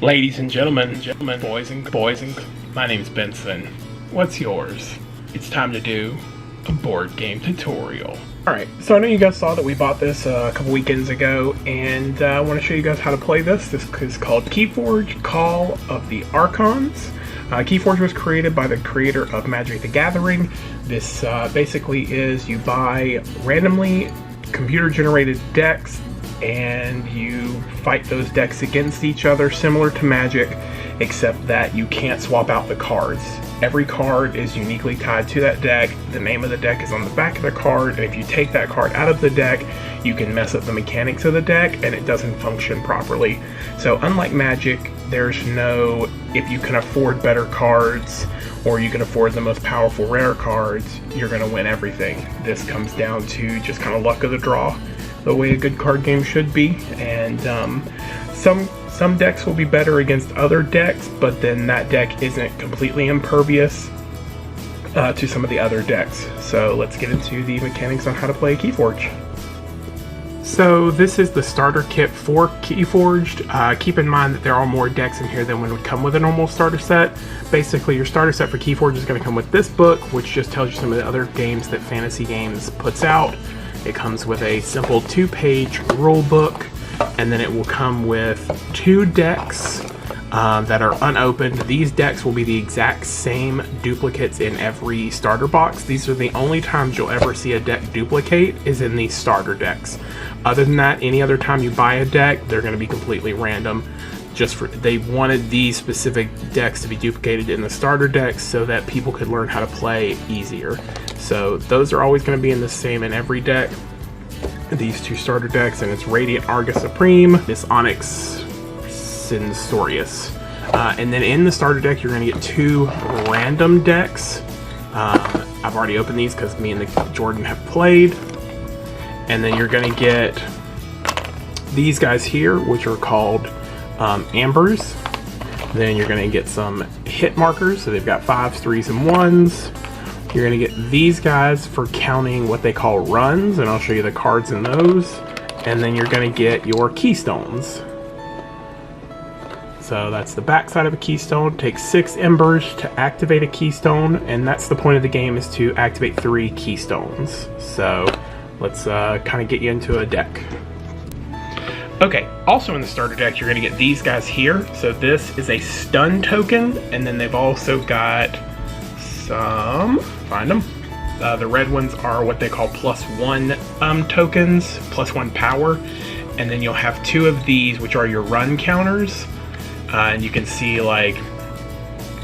Ladies and gentlemen, boys and my name's Benson. What's yours? It's time to do a board game tutorial. Alright, so I know you guys saw that we bought this a couple weekends ago, and I want to show you guys how to play this. This is called Keyforge Call of the Archons. Keyforge was created by the creator of Magic the Gathering. This basically is you buy randomly computer-generated decks and you fight those decks against each other, similar to Magic, except that you can't swap out the cards. Every card is uniquely tied to that deck. The name of the deck is on the back of the card, and if you take that card out of the deck, you can mess up the mechanics of the deck and it doesn't function properly. So unlike Magic, there's no if you can afford better cards or you can afford the most powerful rare cards, you're going to win everything. This comes down to just kind of luck of the draw, the way a good card game should be. And some decks will be better against other decks, but then that deck isn't completely impervious to some of the other decks. So let's get into the mechanics on how to play Keyforge. So this is the starter kit for Keyforged. Keep in mind that there are more decks in here than would come with a normal starter set. Basically, your starter set for Keyforge is going to come with this book, which just tells you some of the other games that Fantasy Games puts out. It comes with a simple 2-page rule book, and then it will come with 2 decks that are unopened. These decks will be the exact same duplicates in every starter box. These are the only times you'll ever see a deck duplicate is in these starter decks. Other than that, any other time you buy a deck, they're going to be completely random. They wanted these specific decks to be duplicated in the starter decks so that people could learn how to play easier. So those are always going to be in the same in every deck. These 2 starter decks, and it's Radiant Argus Supreme, this Onyx Censorious. And then in the starter deck, you're going to get 2 random decks. I've already opened these because me and Jordan have played. And then you're going to get these guys here, which are called Ambers. Then you're going to get some hit markers, so they've got 5s, 3s, and 1s. You're going to get these guys for counting what they call runs, and I'll show you the cards in those. And then you're going to get your keystones. So that's the back side of a keystone. It takes 6 embers to activate a keystone, and that's the point of the game, is to activate 3 keystones. So let's kind of get you into a deck. Okay, also in the starter deck, you're going to get these guys here. So this is a stun token, and then they've also got some, find them. The red ones are what they call +1 tokens, +1 power. And then you'll have 2 of these, which are your run counters. And you can see like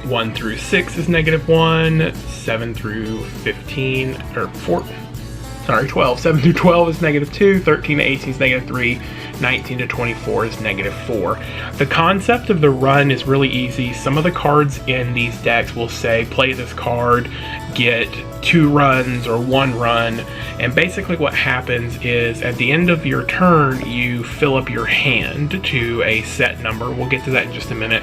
1 through 6 is -1, 7 through 15, or 12. 7 through 12 is -2, 13 to 18 is -3, 19 to 24 is -4. The concept of the run is really easy. Some of the cards in these decks will say, play this card, get 2 runs or 1 run, and basically what happens is at the end of your turn, you fill up your hand to a set number. We'll get to that in just a minute.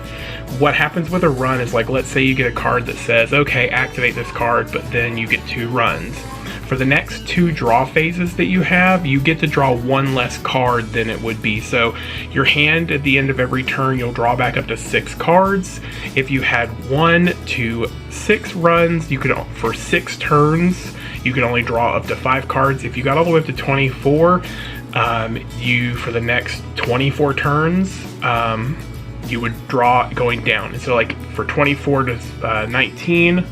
What happens with a run is, like, let's say you get a card that says, okay, activate this card, but then you get 2 runs. For the next 2 draw phases that you have, you get to draw 1 less card than it would be. So your hand at the end of every turn, you'll draw back up to 6 cards. If you had 1 to 6 runs, you could, for 6 turns, you can only draw up to 5 cards. If you got all the way up to 24, for the next 24 turns, you would draw going down. And so like for 24 to 19,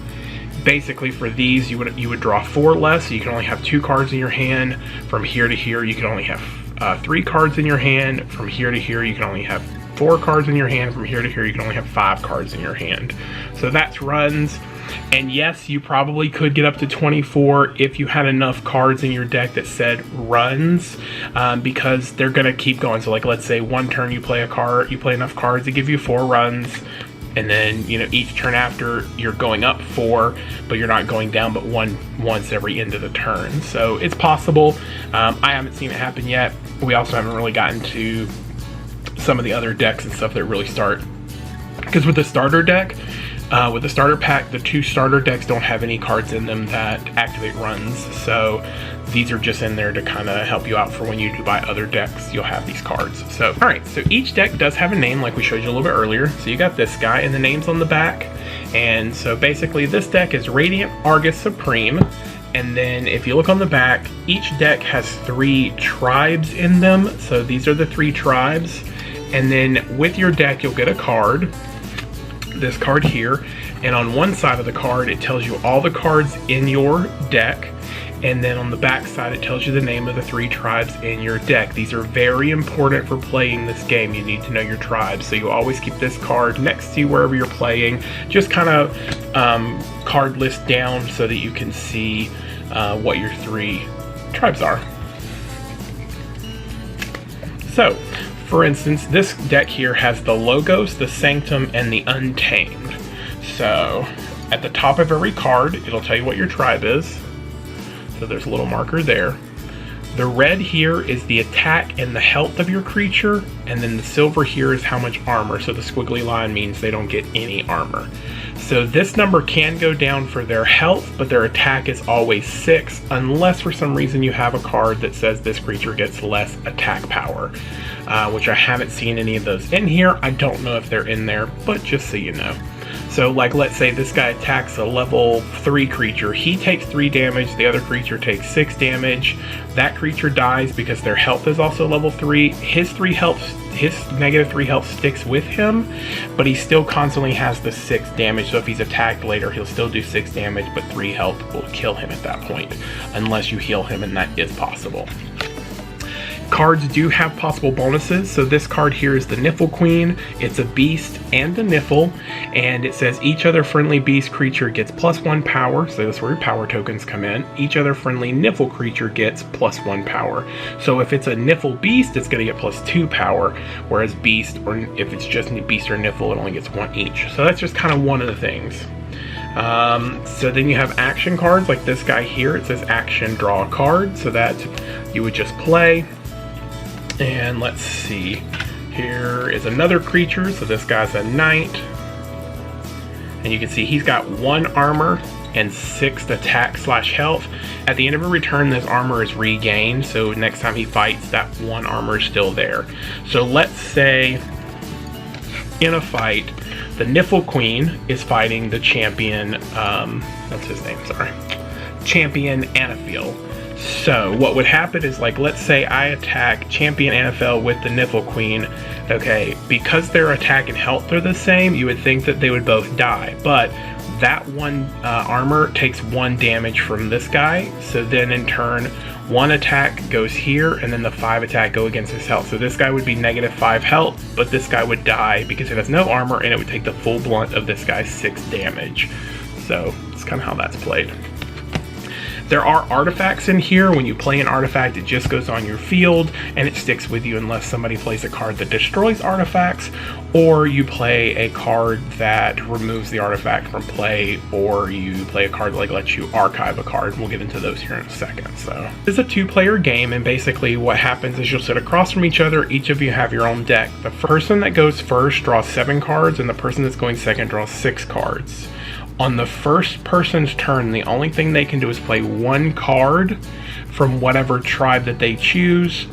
basically for these you would draw 4 less, so you can only have 2 cards in your hand. From here to here you can only have 3 cards in your hand. From here to here you can only have 4 cards in your hand. From here to here you can only have 5 cards in your hand. So that's runs. And yes, you probably could get up to 24 if you had enough cards in your deck that said runs, because they're gonna keep going. So like, let's say one turn you play enough cards to give you 4 runs. And then, each turn after, you're going up 4, but you're not going down but once every end of the turn. So it's possible. I haven't seen it happen yet. We also haven't really gotten to some of the other decks and stuff that really start. Because with the starter deck, With the starter pack, the 2 starter decks don't have any cards in them that activate runs, so these are just in there to kind of help you out for when you do buy other decks. You'll have these cards. So, alright, so each deck does have a name like we showed you a little bit earlier. So you got this guy, and the name's on the back. And so basically this deck is Radiant Argus Supreme. And then if you look on the back, each deck has 3 tribes in them. So these are the 3 tribes. And then with your deck, you'll get a card. This card here, and on one side of the card it tells you all the cards in your deck, and then on the back side it tells you the name of the 3 tribes in your deck. These are very important for playing this game. You need to know your tribes, so you always keep this card next to you wherever you're playing. Just kind of card list down so that you can see what your 3 tribes are. So for instance, this deck here has the Logos, the Sanctum, and the Untamed. So at the top of every card, it'll tell you what your tribe is. So there's a little marker there. The red here is the attack and the health of your creature, and then the silver here is how much armor. So the squiggly line means they don't get any armor. So this number can go down for their health, but their attack is always 6, unless for some reason you have a card that says this creature gets less attack power, which I haven't seen any of those in here. I don't know if they're in there, but just so you know. So like, let's say this guy attacks a level 3 creature. He takes 3 damage, the other creature takes 6 damage. That creature dies because their health is also level 3. His negative 3 health sticks with him, but he still constantly has the 6 damage. So if he's attacked later, he'll still do 6 damage, but 3 health will kill him at that point, unless you heal him, and that is possible. Cards do have possible bonuses. So this card here is the Niffle Queen. It's a beast and a Niffle, and it says each other friendly beast creature gets +1 power. So that's where your power tokens come in. Each other friendly Niffle creature gets +1 power. So if it's a Niffle beast, it's going to get +2 power, whereas beast, or if it's just beast or Niffle, it only gets 1 each. So that's just kind of one of the things. So then you have action cards like this guy here. It says action, draw a card, so that you would just play. And let's see, here is another creature. So this guy's a knight, and you can see he's got 1 armor and 6 attack / health. At the end of a return, this armor is regained, so next time he fights, that 1 armor is still there. So let's say in a fight, the Niffle Queen is fighting the champion, what's his name, sorry, Champion Anaphil. So what would happen is, like, let's say I attack Champion Anaphil with the Niffle Queen. Okay, because their attack and health are the same, you would think that they would both die, but that 1 armor takes 1 damage from this guy. So then in turn, 1 attack goes here, and then the 5 attack go against his health. So this guy would be -5 health, but this guy would die because it has no armor, and it would take the full blunt of this guy's 6 damage. So that's kind of how that's played. There are artifacts in here. When you play an artifact, it just goes on your field and it sticks with you unless somebody plays a card that destroys artifacts, or you play a card that removes the artifact from play, or you play a card that like lets you archive a card. We'll get into those here in a second. So this is a 2-player game, and basically what happens is you'll sit across from each other. Each of you have your own deck. The person that goes first draws 7 cards, and the person that's going second draws 6 cards. On the first person's turn, the only thing they can do is play 1 card from whatever tribe that they choose.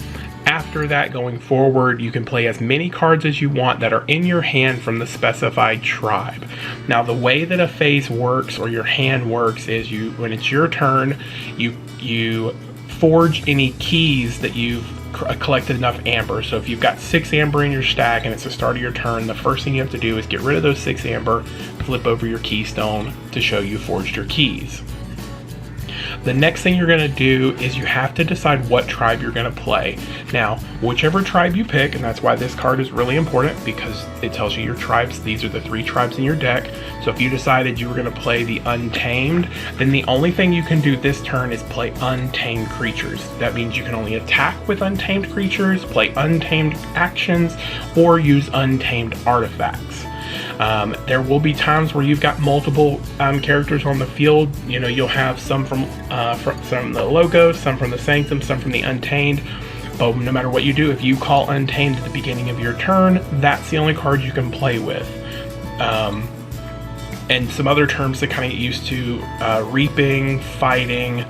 After that, going forward, you can play as many cards as you want that are in your hand from the specified tribe. Now, the way that a phase works, or your hand works, is when it's your turn, you forge any keys that you've collected enough amber. So if you've got 6 amber in your stack and it's the start of your turn, the first thing you have to do is get rid of those 6 amber, flip over your keystone to show you forged your keys. The next thing you're going to do is you have to decide what tribe you're going to play. Now, whichever tribe you pick, and that's why this card is really important, because it tells you your tribes. These are the 3 tribes in your deck. So if you decided you were going to play the Untamed, then the only thing you can do this turn is play Untamed creatures. That means you can only attack with Untamed creatures, play Untamed actions, or use Untamed artifacts. There will be times where you've got multiple characters on the field. You know, you'll have some from the Logos, some from the Sanctum, some from the Untamed. But no matter what you do, if you call Untamed at the beginning of your turn, that's the only card you can play with. and some other terms to kind of get used to. Reaping, fighting,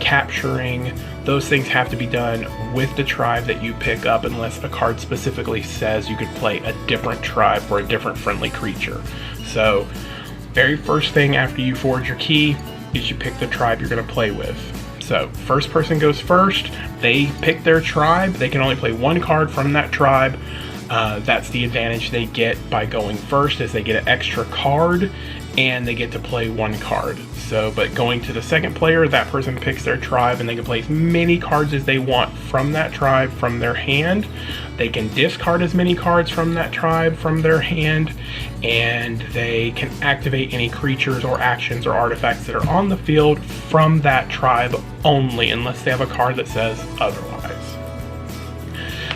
capturing, those things have to be done with the tribe that you pick up unless a card specifically says you could play a different tribe or a different friendly creature. So very first thing after you forge your key is you pick the tribe you're going to play with. So first person goes first, they pick their tribe, they can only play one card from that tribe. That's the advantage they get by going first, is they get an extra card and they get to play one card. So, but going to the second player, that person picks their tribe and they can play as many cards as they want from that tribe from their hand. They can discard as many cards from that tribe from their hand, and they can activate any creatures or actions or artifacts that are on the field from that tribe only, unless they have a card that says otherwise.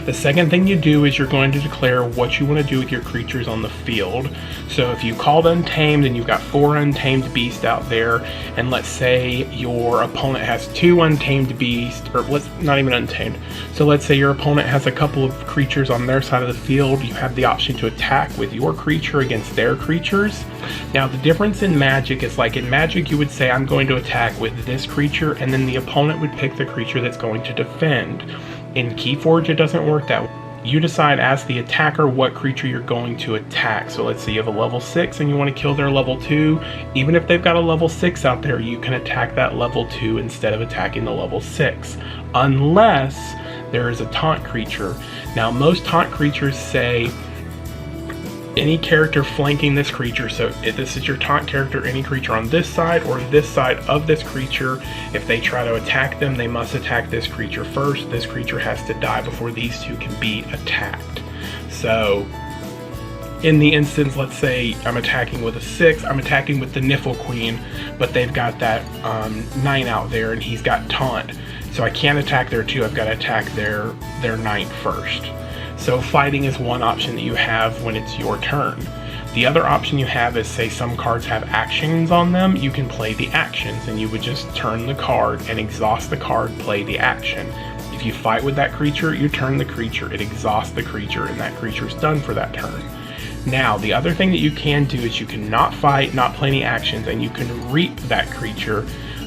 The second thing you do is you're going to declare what you want to do with your creatures on the field. So if you called Untamed and you've got 4 Untamed beasts out there, and let's say your opponent has 2 Untamed beasts, or let's not even Untamed. So let's say your opponent has a couple of creatures on their side of the field, you have the option to attack with your creature against their creatures. Now the difference in Magic is, like in Magic you would say I'm going to attack with this creature, and then the opponent would pick the creature that's going to defend. In Keyforge, it doesn't work that way. You decide as the attacker what creature you're going to attack. So let's say you have a level 6 and you want to kill their level 2. Even if they've got a level 6 out there, you can attack that level 2 instead of attacking the level 6. Unless there is a taunt creature. Now most taunt creatures say any character flanking this creature, so if this is your taunt character, any creature on this side or this side of this creature, if they try to attack them, they must attack this creature first. This creature has to die before these two can be attacked. So in the instance, let's say I'm attacking with a 6, I'm attacking with the Niffle Queen, but they've got that 9 out there and he's got taunt. So I can't attack their 2, I've got to attack their 9 first. So fighting is one option that you have when it's your turn. The other option you have is, say some cards have actions on them, you can play the actions and you would just turn the card and exhaust the card, play the action. If you fight with that creature, you turn the creature, it exhausts the creature, and that creature's done for that turn. Now, the other thing that you can do is you can not fight, not play any actions, and you can reap that creature.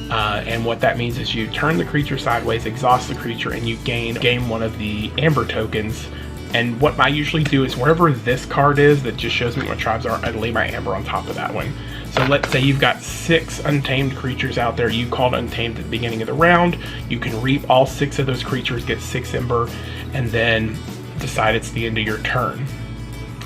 And what that means is you turn the creature sideways, exhaust the creature, and you gain one of the amber tokens. And what I usually do is wherever this card is that just shows me what tribes are, I lay my amber on top of that one. So let's say you've got 6 untamed creatures out there. You called untamed at the beginning of the round. You can reap all 6 of those creatures, get 6 amber, and then decide it's the end of your turn.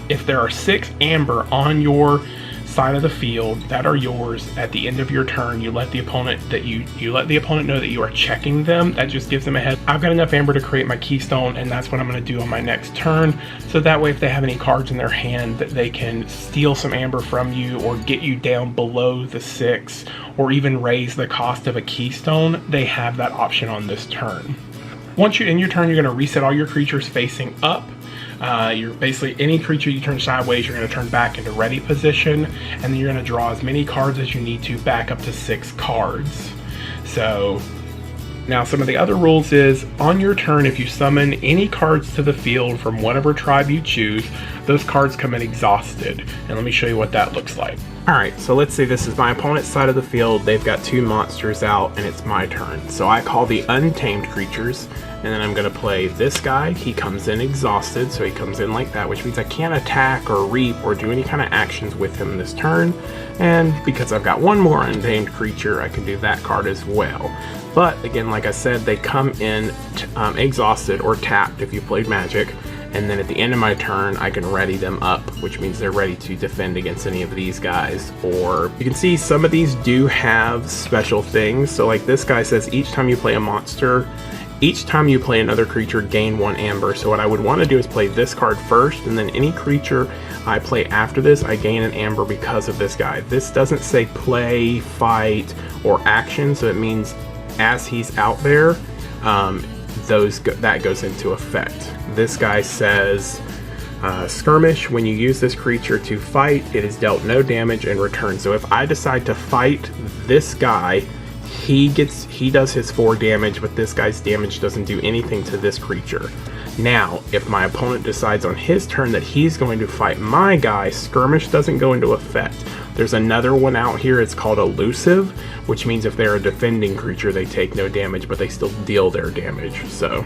If there are 6 amber on your side of the field that are yours at the end of your turn, you let the opponent know that you are checking them. That just gives them a head. I've got enough amber to create my keystone, and that's what I'm going to do on my next turn. So that way, if they have any cards in their hand, that they can steal some amber from you or get you down below the 6, or even raise the cost of a keystone, they have that option on this turn. Once you're in your turn, you're going to reset all your creatures facing up. You're basically, any creature you turn sideways, you're going to turn back into ready position, and then you're going to draw as many cards as you need to, back up to 6 cards. So now some of the other rules is, on your turn, if you summon any cards to the field from whatever tribe you choose, those cards come in exhausted. And let me show you what that looks like. Alright, so let's say this is my opponent's side of the field. They've got 2 monsters out and it's my turn. So I call the untamed creatures, and then I'm going to play this guy. He comes in exhausted, so he comes in like that, which means I can't attack or reap or do any kind of actions with him this turn. And because I've got 1 more untamed creature, I can do that card as well. But again, like I said, they come in exhausted or tapped if you played Magic. And then at the end of my turn, I can ready them up, which means they're ready to defend against any of these guys. Or you can see some of these do have special things. So like this guy says, each time you play a monster, each time you play another creature, gain 1 amber. So what I would want to do is play this card first, and then any creature I play after this, I gain an amber because of this guy. This doesn't say play, fight, or action, so it means as he's out there, that goes into effect. This guy says, skirmish, when you use this creature to fight, it is dealt no damage in return. So if I decide to fight this guy, he does his 4 damage, but this guy's damage doesn't do anything to this creature. Now, if my opponent decides on his turn that he's going to fight my guy, skirmish doesn't go into effect. There's another one out here, it's called elusive, which means if they're a defending creature, they take no damage, but they still deal their damage. So,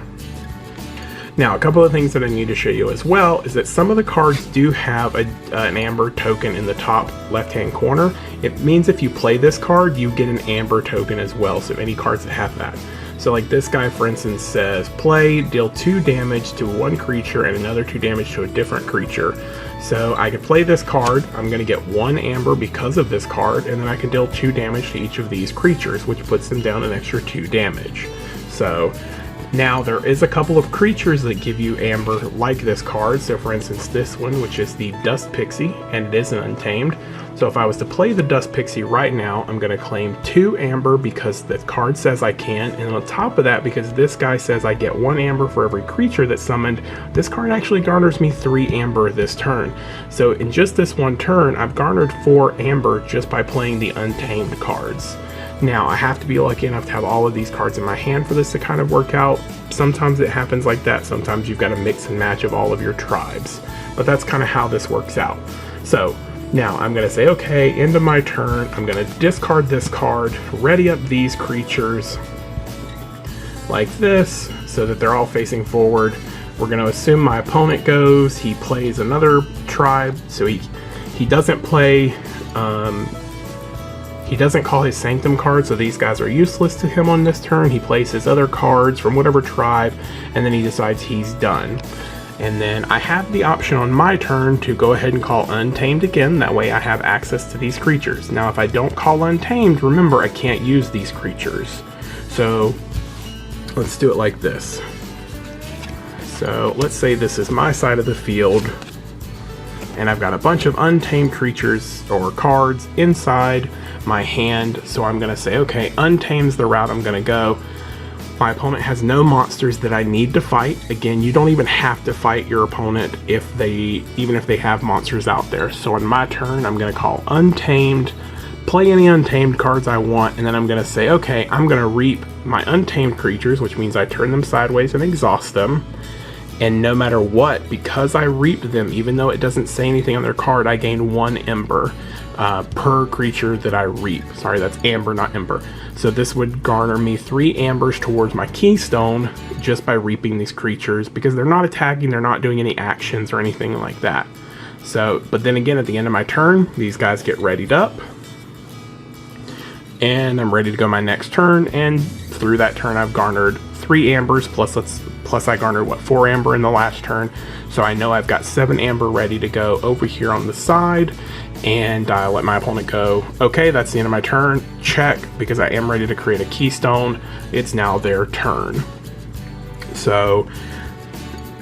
now a couple of things that I need to show you as well is that some of the cards do have an amber token in the top left-hand corner. It means if you play this card, you get an amber token as well, so any cards that have that. So like this guy, for instance, says, play, deal 2 damage to one creature and another 2 damage to a different creature. So I can play this card, I'm going to get 1 amber because of this card, and then I can deal 2 damage to each of these creatures, which puts them down an extra 2 damage. So now there is a couple of creatures that give you amber like this card. So for instance, this one, which is the Dust Pixie, and it is an untamed. So if I was to play the Dust Pixie right now, I'm going to claim 2 amber because the card says I can, and on top of that, because this guy says I get 1 amber for every creature that's summoned, this card actually garners me 3 amber this turn. So in just this one turn, I've garnered 4 amber just by playing the untamed cards. Now, I have to be lucky enough to have all of these cards in my hand for this to kind of work out. Sometimes it happens like that, sometimes you've got a mix and match of all of your tribes. But that's kind of how this works out. So, now I'm going to say, okay, end of my turn, I'm going to discard this card, ready up these creatures like this, so that they're all facing forward. We're going to assume my opponent goes, he plays another tribe, so he doesn't play, he doesn't call his Sanctum card, so these guys are useless to him on this turn. He plays his other cards from whatever tribe, and then he decides he's done. And then I have the option on my turn to go ahead and call Untamed again, that way I have access to these creatures. Now if I don't call Untamed, remember I can't use these creatures. So let's do it like this. So let's say this is my side of the field, and I've got a bunch of untamed creatures or cards inside my hand, so I'm going to say, okay, Untamed's the route I'm going to go. My opponent has no monsters that I need to fight. Again, you don't even have to fight your opponent even if they have monsters out there. So on my turn, I'm going to call Untamed, play any Untamed cards I want, and then I'm going to say, okay, I'm going to reap my Untamed creatures, which means I turn them sideways and exhaust them. And no matter what, because I reaped them, even though it doesn't say anything on their card, I gain 1 ember per creature that I reap. Sorry, that's amber, not ember. So this would garner me 3 ambers towards my keystone just by reaping these creatures, because they're not attacking, they're not doing any actions or anything like that. So, but then again, at the end of my turn, these guys get readied up, and I'm ready to go my next turn, and through that turn I've garnered 3 ambers, plus I garnered, 4 amber in the last turn, so I know I've got 7 amber ready to go over here on the side, and I let my opponent go, okay, that's the end of my turn, check, because I am ready to create a keystone. It's now their turn. So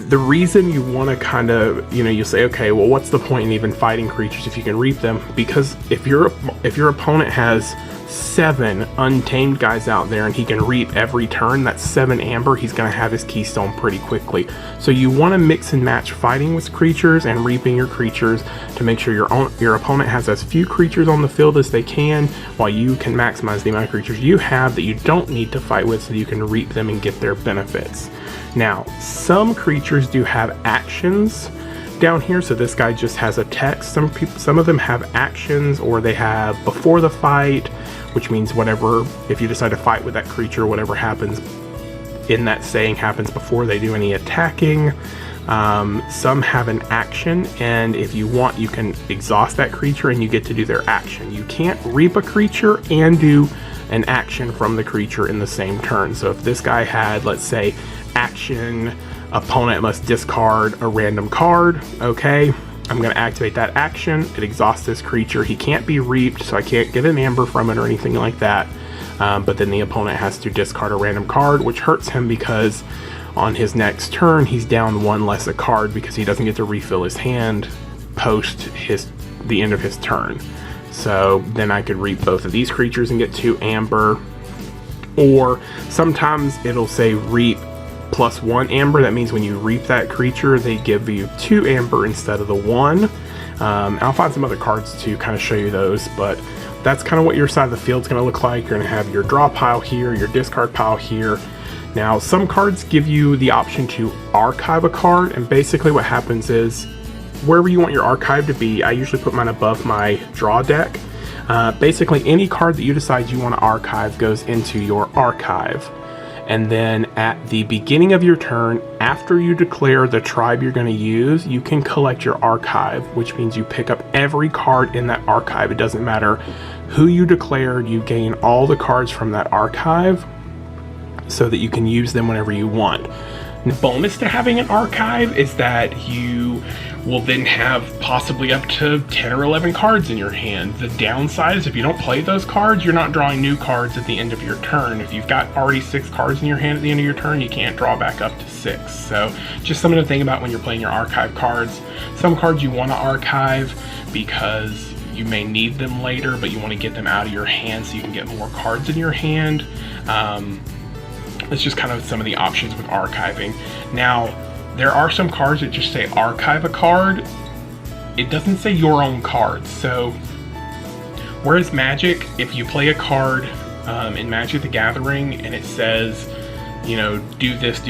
the reason you want to kind of, you say, okay, well, what's the point in even fighting creatures if you can reap them? Because if your opponent has 7 untamed guys out there and he can reap every turn, that's 7 amber, he's going to have his keystone pretty quickly. So you want to mix and match fighting with creatures and reaping your creatures to make sure your opponent has as few creatures on the field as they can, while you can maximize the amount of creatures you have that you don't need to fight with, so you can reap them and get their benefits. Now, some creatures do have actions down here, so this guy just has a text. Some of them have actions, or they have before the fight, which means whatever, if you decide to fight with that creature, whatever happens in that saying happens before they do any attacking. Some have an action, and if you want, you can exhaust that creature and you get to do their action. You can't reap a creature and do an action from the creature in the same turn. So if this guy had, let's say, action, opponent must discard a random card, okay, I'm going to activate that action, it exhausts this creature, he can't be reaped, so I can't get an amber from it or anything like that, but then the opponent has to discard a random card, which hurts him because on his next turn he's down 1 less a card because he doesn't get to refill his hand post the end of his turn. So then I could reap both of these creatures and get 2 amber, or sometimes it'll say reap plus 1 amber. That means when you reap that creature, they give you 2 amber instead of the 1. I'll find some other cards to kind of show you those, but that's kind of what your side of the field is going to look like. You're going to have your draw pile here, your discard pile here, Now, some cards give you the option to archive a card, and basically what happens is, wherever you want your archive to be, I usually put mine above my draw deck. Basically, any card that you decide you want to archive goes into your archive. And then at the beginning of your turn, after you declare the tribe you're going to use, you can collect your archive, which means you pick up every card in that archive. It doesn't matter who you declared, you gain all the cards from that archive so that you can use them whenever you want. The bonus to having an archive is that you will then have possibly up to 10 or 11 cards in your hand. The downside is if you don't play those cards, you're not drawing new cards at the end of your turn. If you've got already 6 cards in your hand at the end of your turn, you can't draw back up to 6. So just something to think about when you're playing your archive cards. Some cards you want to archive because you may need them later, but you want to get them out of your hand so you can get more cards in your hand. It's just kind of some of the options with archiving. Now, there are some cards that just say archive a card. It doesn't say your own cards. So, whereas Magic, if you play a card in Magic the Gathering and it says, you know, do this,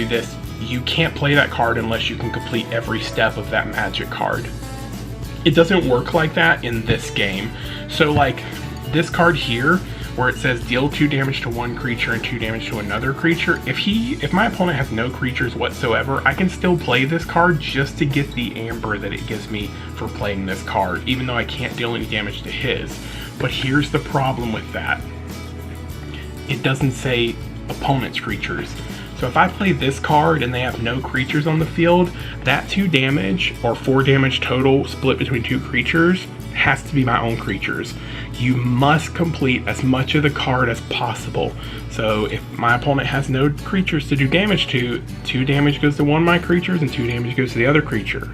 you can't play that card unless you can complete every step of that Magic card. It doesn't work like that in this game. So, like, this card here, where it says deal 2 damage to one creature and 2 damage to another creature, if my opponent has no creatures whatsoever, I can still play this card just to get the amber that it gives me for playing this card, even though I can't deal any damage to his. But here's the problem with that. It doesn't say opponent's creatures. So if I play this card and they have no creatures on the field, that 2 damage or 4 damage total split between 2 creatures has to be my own creatures. You must complete as much of the card as possible. So if my opponent has no creatures to do damage to, 2 damage goes to one of my creatures and 2 damage goes to the other creature.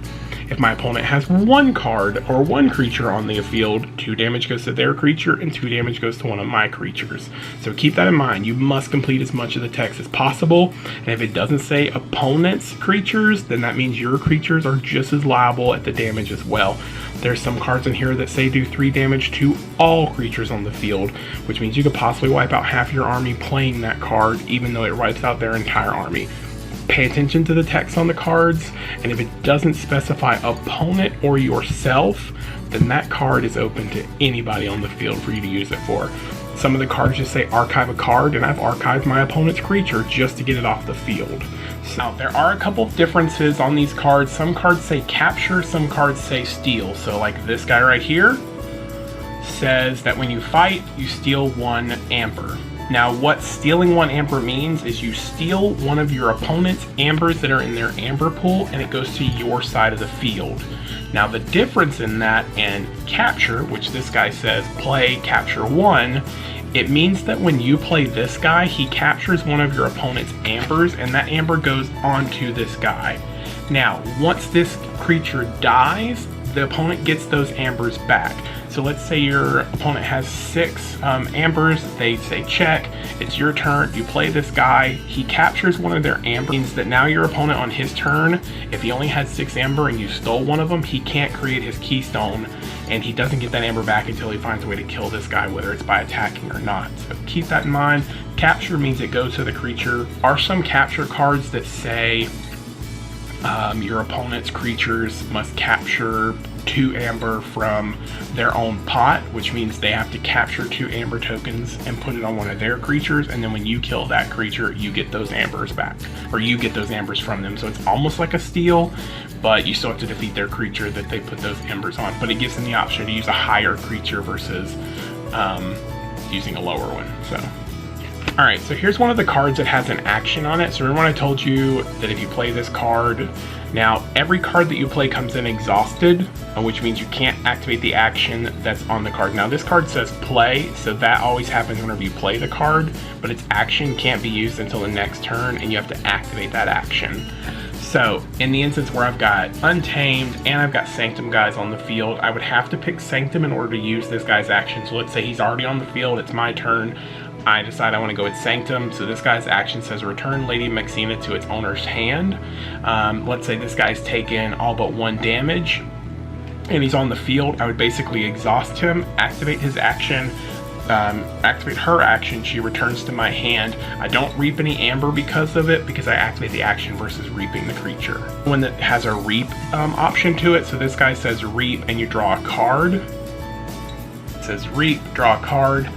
If my opponent has 1 card or 1 creature on the field, 2 damage goes to their creature and 2 damage goes to one of my creatures. So keep that in mind. You must complete as much of the text as possible. And if it doesn't say opponent's creatures, then that means your creatures are just as liable at the damage as well. There's some cards in here that say do 3 damage to all creatures on the field, which means you could possibly wipe out half your army playing that card, even though it wipes out their entire army. Pay attention to the text on the cards, and if it doesn't specify opponent or yourself, then that card is open to anybody on the field for you to use it for. Some of the cards just say archive a card, and I've archived my opponent's creature just to get it off the field. Now, there are a couple differences on these cards. Some cards say capture, some cards say steal. So like this guy right here says that when you fight, you steal 1 amber. Now, what stealing 1 amber means is you steal one of your opponent's ambers that are in their amber pool, and it goes to your side of the field. Now, the difference in that and capture, which this guy says play capture 1, it means that when you play this guy, he captures one of your opponent's ambers, and that amber goes onto this guy. Now, once this creature dies, the opponent gets those ambers back. So let's say your opponent has 6 ambers, they say check, it's your turn, you play this guy, he captures one of their ambers, means that now your opponent on his turn, if he only had 6 amber and you stole one of them, he can't create his keystone, and he doesn't get that amber back until he finds a way to kill this guy, whether it's by attacking or not. So keep that in mind. Capture means it goes to the creature. Are some capture cards that say your opponent's creatures must capture 2 amber from their own pot, which means they have to capture 2 amber tokens and put it on one of their creatures, and then when you kill that creature, you get those ambers back, or you get those ambers from them. So it's almost like a steal, but you still have to defeat their creature that they put those embers on. But it gives them the option to use a higher creature versus using a lower one. So alright, so here's one of the cards that has an action on it. So remember when I told you that if you play this card, now every card that you play comes in exhausted, which means you can't activate the action that's on the card. Now this card says play, so that always happens whenever you play the card, but its action can't be used until the next turn, and you have to activate that action. So in the instance where I've got Untamed and I've got Sanctum guys on the field, I would have to pick Sanctum in order to use this guy's action. So let's say he's already on the field, it's my turn. I decide I want to go with Sanctum, so this guy's action says return Lady Maxina to its owner's hand. Let's say this guy's taken all but 1 damage, and he's on the field. I would basically exhaust him, activate his action, activate her action, she returns to my hand. I don't reap any amber because of it, because I activate the action versus reaping the creature. One that has a reap option to it, so this guy says reap and you draw a card. It says reap, draw a card.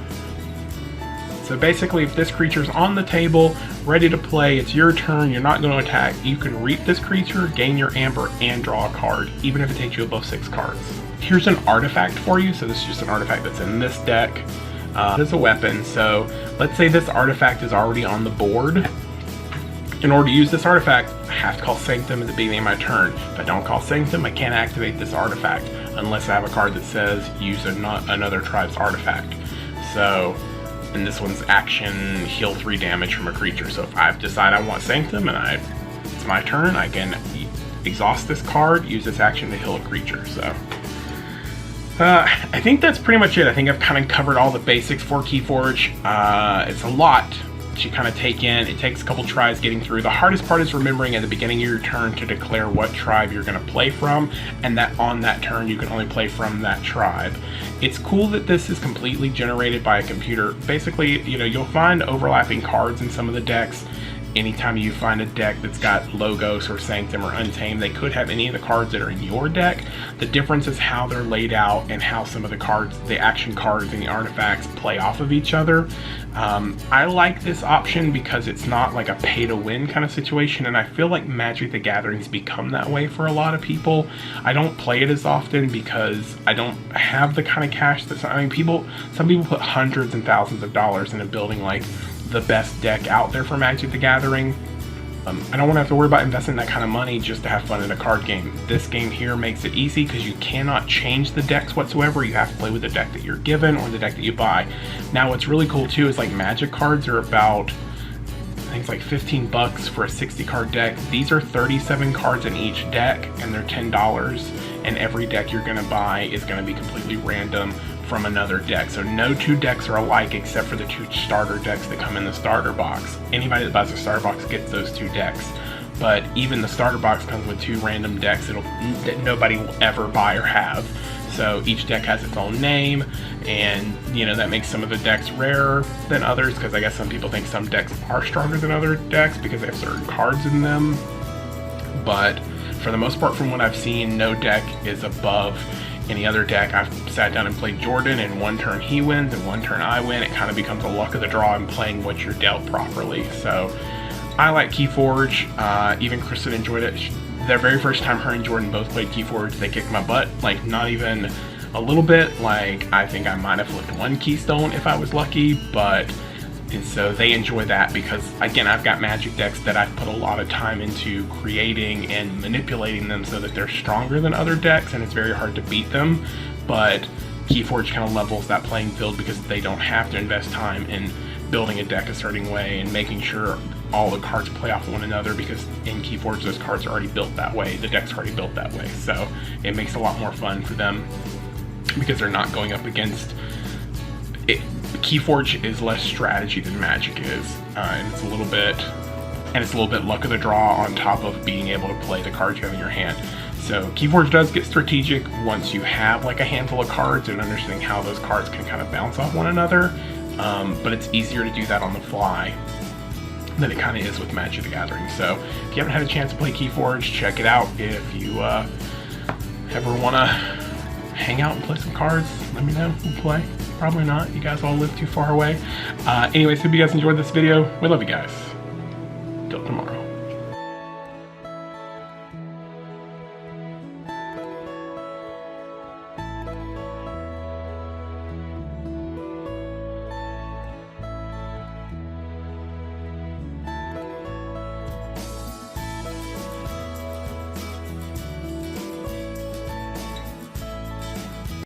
So basically, if this creature's on the table, ready to play, it's your turn, you're not going to attack, you can reap this creature, gain your amber, and draw a card, even if it takes you above 6 cards. Here's an artifact for you. So this is just an artifact that's in this deck. It's a weapon. So let's say this artifact is already on the board. In order to use this artifact, I have to call Sanctum at the beginning of my turn. If I don't call Sanctum, I can't activate this artifact unless I have a card that says use another tribe's artifact. So, and this one's action, heal 3 damage from a creature. So if I decide I want Sanctum and it's my turn, I can exhaust this card, use this action to heal a creature. So I think that's pretty much it. I think I've kind of covered all the basics for Keyforge. It's a lot to kind of take in. It takes a couple tries getting through. The hardest part is remembering at the beginning of your turn to declare what tribe you're going to play from, and that on that turn you can only play from that tribe. It's cool that this is completely generated by a computer. Basically, you know, you'll find overlapping cards in some of the decks. Anytime you find a deck that's got Logos or Sanctum or Untamed, they could have any of the cards that are in your deck. The difference is how they're laid out and how some of the cards, the action cards and the artifacts play off of each other. I like this option because it's not like a pay-to-win kind of situation, and I feel like Magic the Gathering's become that way for a lot of people. I don't play it as often because I don't have the kind of cash that some people put hundreds and thousands of dollars into building like the best deck out there for Magic the Gathering. I don't want to have to worry about investing that kind of money just to have fun in a card game. This game here makes it easy because you cannot change the decks whatsoever. You have to play with the deck that you're given or the deck that you buy. Now what's really cool too is like Magic cards are about, I think it's like 15 bucks for a 60 card deck. These are 37 cards in each deck and they're $10, and every deck you're going to buy is going to be completely random from another deck. So no 2 decks are alike except for the 2 starter decks that come in the starter box. Anybody that buys a starter box gets those 2 decks. But even the starter box comes with 2 random decks that nobody will ever buy or have. So each deck has its own name, and you know that makes some of the decks rarer than others, because I guess some people think some decks are stronger than other decks because they have certain cards in them. But for the most part, from what I've seen, no deck is above any other deck. I've sat down and played Jordan, and one turn he wins and one turn I win. It kind of becomes a luck of the draw and playing what you're dealt properly. So I like Keyforge. Even Kristen enjoyed it. The very first time her and Jordan both played Keyforge, they kicked my butt. Like, not even a little bit. Like, I think I might have flipped 1 keystone if I was lucky, but and so they enjoy that because, again, I've got Magic decks that I've put a lot of time into creating and manipulating them so that they're stronger than other decks, and it's very hard to beat them. But Keyforge kind of levels that playing field because they don't have to invest time in building a deck a certain way and making sure all the cards play off one another, because in Keyforge those cards are already built that way, the deck's already built that way. So it makes it a lot more fun for them because they're not going up against it. Keyforge is less strategy than Magic is, and it's a little bit luck of the draw on top of being able to play the cards you have in your hand. So Keyforge does get strategic once you have like a handful of cards and understanding how those cards can kind of bounce off one another, but it's easier to do that on the fly than it kind of is with Magic the Gathering. So if you haven't had a chance to play Keyforge, check it out. If you ever want to hang out and play some cards, let me know. We'll play. Probably not. You guys all live too far away. Anyways, hope you guys enjoyed this video. We love you guys.